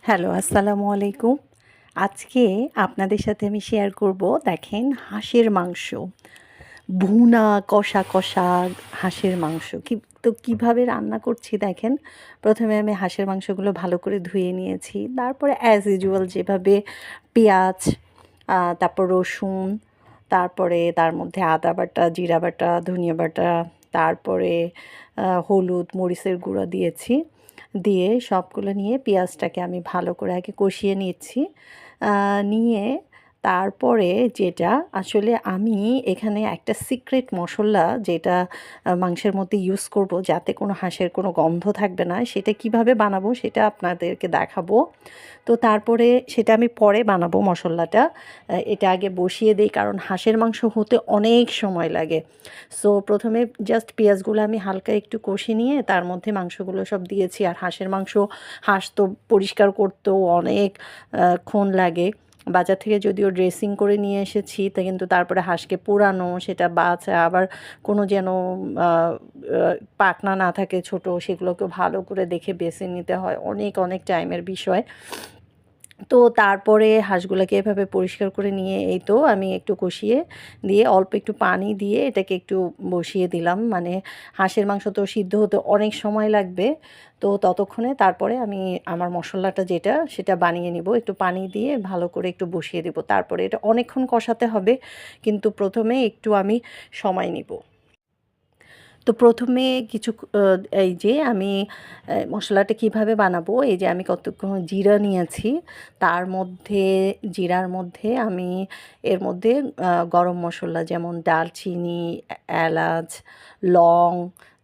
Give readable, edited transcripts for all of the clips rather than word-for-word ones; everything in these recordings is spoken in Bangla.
হ্যালো, আসসালামু আলাইকুম। আজকে আপনাদের সাথে আমি শেয়ার করব, দেখেন, হাঁসের মাংস। ভুনা কষা হাঁসের মাংস। কীভাবে রান্না করছি দেখেন। প্রথমে আমি হাঁসের মাংসগুলো ভালো করে ধুয়ে নিয়েছি। তারপরে অ্যাজ ইউজুয়াল যেভাবে পেঁয়াজ, তারপর রসুন, তারপরে তার মধ্যে আদা বাটা, জিরা বাটা, ধনিয়া বাটা, তারপরে হলুদ, মরিচের গুঁড়া দিয়েছি। দিয়ে সবগুলো নিয়ে পেঁয়াজটাকে আমি ভালো করে আগে কষিয়ে নিচ্ছি। নিয়ে তারপরে যেটা আসলে আমি এখানে একটা সিক্রেট মশলা যেটা মাংসের মধ্যে ইউজ করব যাতে কোনো হাঁসের কোনো গন্ধ থাকবে না, সেটা কিভাবে বানাবো সেটা আপনাদেরকে দেখাবো। তো তারপরে সেটা আমি পরে বানাবো মশলাটা। এটা আগে বসিয়ে দিই কারণ হাঁসের মাংস হতে অনেক সময় লাগে। সো প্রথমে জাস্ট পেঁয়াজগুলো আমি হালকা একটু কষে নিয়ে তার মধ্যে মাংসগুলো সব দিয়েছি। আর হাঁসের মাংস, হাঁস তো পরিষ্কার করতেও অনেক ক্ষণ লাগে। বাজার থেকে যদিও ড্রেসিং করে নিয়ে এসেছি, তা কিন্তু তারপরে হাঁসকে পোড়ানো, সেটা বাছা, আবার কোনো যেন পাখনা না থাকে ছোট, সেগুলোকে ভালো করে দেখে বেছে নিতে হয়, অনেক অনেক টাইমের বিষয়। তো তারপরে হাঁসগুলোকে এভাবে পরিষ্কার করে নিয়ে এই তো আমি একটু কষিয়ে দিয়ে অল্প একটু পানি দিয়ে এটাকে একটু বসিয়ে দিলাম। মানে হাঁসের মাংস তো সিদ্ধ হতে অনেক সময় লাগবে। তো ততক্ষণে তারপরে আমি আমার মশলাটা যেটা সেটা বানিয়ে নিব। একটু পানি দিয়ে ভালো করে একটু বসিয়ে দেব। তারপরে এটা অনেকক্ষণ কষাতে হবে, কিন্তু প্রথমে একটু আমি সময় নিব। তো প্রথমে কিছু এই যে আমি মশলাটা কিভাবে বানাবো, এই যে আমি কতক্ষণ জিরা নিয়েছি, তার মধ্যে জিরার মধ্যে আমি এর মধ্যে গরম মশলা যেমন দারচিনি, এলাচ, লং,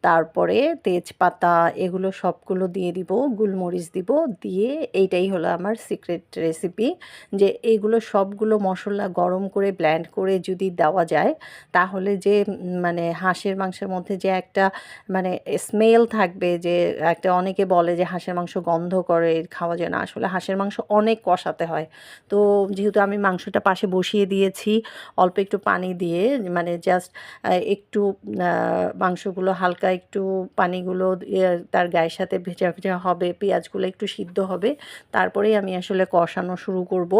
তারপরে তেজপাতা, এগুলো সবগুলো দিয়ে দিব, গোলমরিচ দিব, দিয়ে এইটাই হলো আমার সিক্রেট রেসিপি। যে এইগুলো সবগুলো মশলা গরম করে ব্লেন্ড করে যদি দেওয়া যায়, তাহলে যে মানে হাঁসের মাংসের মধ্যে যে একটা মানে স্মেল থাকবে, যে একটা, অনেকে বলে যে হাঁসের মাংস গন্ধ করে, খাওয়া যায় না। আসলে হাঁসের মাংস অনেক কষাতে হয়। তো যেহেতু আমি মাংসটা পাশে বসিয়ে দিয়েছি অল্প একটু পানি দিয়ে, মানে জাস্ট একটু মাংসগুলো হালকা একটু পানিগুলো তার গায়ের সাথে ভেজা ভেজা হবে, পেঁয়াজগুলো একটু সিদ্ধ হবে, তারপরেই আমি আসলে কষানো শুরু করব।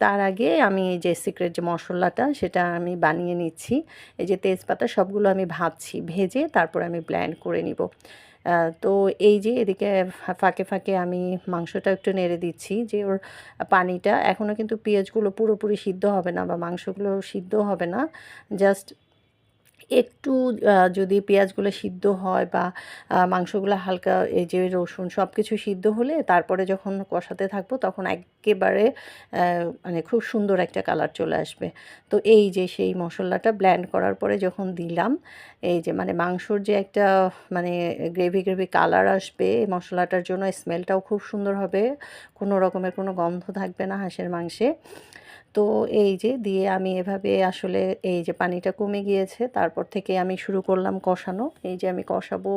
তার আগে আমি এই যে সিক্রেট যে মশলাটা সেটা আমি বানিয়ে নিচ্ছি। এই যে তেজপাতা সবগুলো আমি ভাজছি, ভেজে তারপর আমি ব্লেন্ড করে নিব। তো এই যে এদিকে ফাঁকে ফাঁকে আমি মাংসটা একটু নেড়ে দিচ্ছি, যে ওর পানিটা এখনও কিন্তু পেঁয়াজগুলো পুরোপুরি সিদ্ধ হবে না বা মাংসগুলো সিদ্ধ হবে না। জাস্ট একটু যদি পেঁয়াজগুলো সিদ্ধ হয় বা মাংসগুলো হালকা, এই যে রসুন সব কিছু সিদ্ধ হলে তারপরে যখন কষাতে থাকবো তখন একেবারে মানে খুব সুন্দর একটা কালার চলে আসবে। তো এই যে সেই মশলাটা ব্লেন্ড করার পরে যখন দিলাম, এই যে মানে মাংসর যে একটা মানে গ্রেভি গ্রেভি কালার আসবে, এই মশলাটার জন্য স্মেলটাও খুব সুন্দর হবে, কোনো রকমের কোনো গন্ধ থাকবে না হাঁসের মাংসে। তো এই যে দিয়ে আমি এভাবে আসলে এই যে পানিটা কমে গিয়েছে, তারপর থেকে আমি শুরু করলাম কষানো। এই যে আমি কষাবো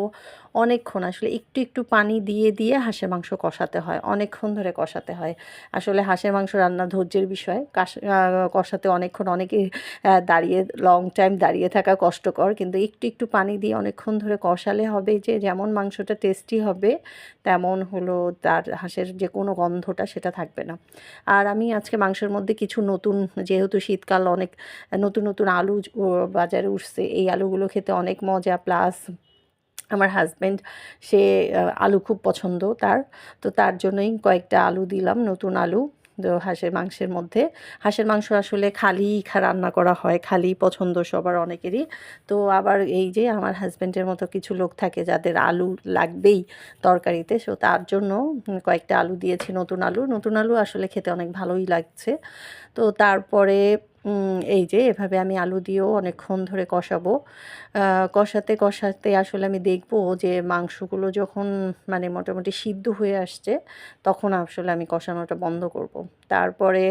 অনেকক্ষণ, আসলে একটু একটু পানি দিয়ে দিয়ে হাঁসের মাংস কষাতে হয়, অনেকক্ষণ ধরে কষাতে হয়। আসলে হাঁসের মাংস রান্না ধৈর্যের বিষয়, কষাতে অনেকক্ষণ, অনেকেই দাঁড়িয়ে লং টাইম দাঁড়িয়ে থাকা কষ্টকর, কিন্তু একটু একটু পানি দিয়ে অনেকক্ষণ ধরে কষালে হবে যে যেমন মাংসটা টেস্টি হবে, তেমন হলো তার হাঁসের যে কোনো গন্ধটা সেটা থাকবে না। আর আমি আজকে মাংসের মধ্যে কিছু নতুন, যেহেতু শীতকাল, অনেক নতুন নতুন আলু বাজারে উঠছে, এই আলুগুলো খেতে অনেক মজা। প্লাস আমার হাজব্যান্ড, সে আলু খুব পছন্দ তার, তো তার জন্যই কয়েকটা আলু দিলাম, নতুন আলু। তো হাঁসের মাংসের মধ্যে, হাঁসের মাংস আসলে খালি রান্না করা হয়, খালি পছন্দ সবার, অনেকেরই। তো আবার এই যে আমার হাজব্যান্ডের মতো কিছু লোক থাকে যাদের আলু লাগবেই তরকারিতে, সো তার জন্য কয়েকটা আলু দিয়েছি, নতুন আলু। নতুন আলু আসলে খেতে অনেক ভালোই লাগছে। তো তারপরে এই যে এভাবে আমি আলু দিয়েও অনেকক্ষণ ধরে কষাবো। কষাতে কষাতে আসলে আমি দেখবো যে মাংসগুলো যখন মানে মোটামুটি সিদ্ধ হয়ে আসছে, তখন আসলে আমি কষানোটা বন্ধ করব। তারপরে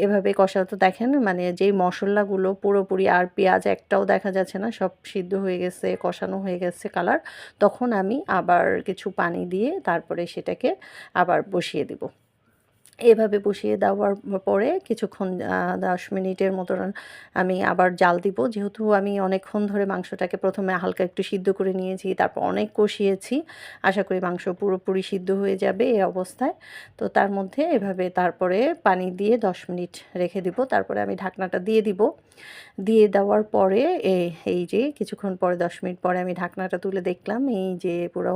এভাবে কষাতে দেখেন মানে যেই মশলাগুলো পুরোপুরি, আর পেঁয়াজ একটাও দেখা যাচ্ছে না, সব সিদ্ধ হয়ে গেছে, কষানো হয়ে গেছে কালার, তখন আমি আবার কিছু পানি দিয়ে তারপরে সেটাকে আবার বসিয়ে দিব। এভাবে বসিয়ে দেওয়ার পরে কিছুক্ষণ 10 মিনিটের মতন আমি আবার জাল দিব। যেহেতু আমি অনেকক্ষণ ধরে মাংসটাকে প্রথমে হালকা একটু সিদ্ধ করে নিয়েছি, তারপর অনেক কষিয়েছি। আশা করি মাংস পুরোপুরি সিদ্ধ হয়ে যাবে এই অবস্থায়। তো তার মধ্যে এভাবে তারপরে পানি দিয়ে 10 মিনিট রেখে দিব। তারপরে আমি ঢাকনাটা দিয়ে দিব। দিয়ে দেওয়ার পরে এই যে কিছুক্ষণ পরে 10 মিনিট পরে আমি ঢাকনাটা তুলে দেখলাম এই যে পুরো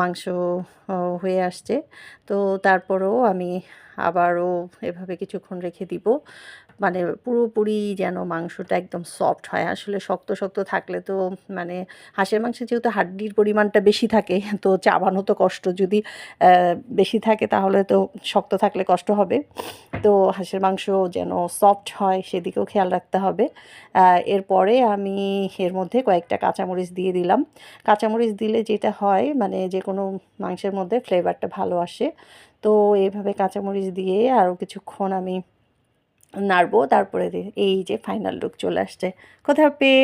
মাংস হয়ে আসছে। তো তারপরেও আমি আবারও এভাবে কিছুক্ষণ রেখে দিব। মানে পুরোপুরি যেন মাংসটা একদম সফট হয়। আসলে শক্ত, শক্ত থাকলে তো মানে হাঁসের মাংসে যেহেতু হাড্ডির পরিমাণটা বেশি থাকে তো চাবানো তো কষ্ট। যদি বেশি থাকে তাহলে তো শক্ত থাকলে কষ্ট হবে। তো হাঁসের মাংস যেন সফট হয় সেদিকেও খেয়াল রাখতে হবে। এরপরে আমি এর মধ্যে কয়েকটা কাঁচামরিচ দিয়ে দিলাম। কাঁচামরিচ দিলে যেটা হয় মানে যে কোনো মাংসের মধ্যে ফ্লেভারটা ভালো আসে। তো এভাবে কাঁচামরিচ দিয়ে আরও কিছুক্ষণ আমি নাড়বো। তারপরে এই যে ফাইনাল লুক চলে আসছে। খোদা হাফেজ।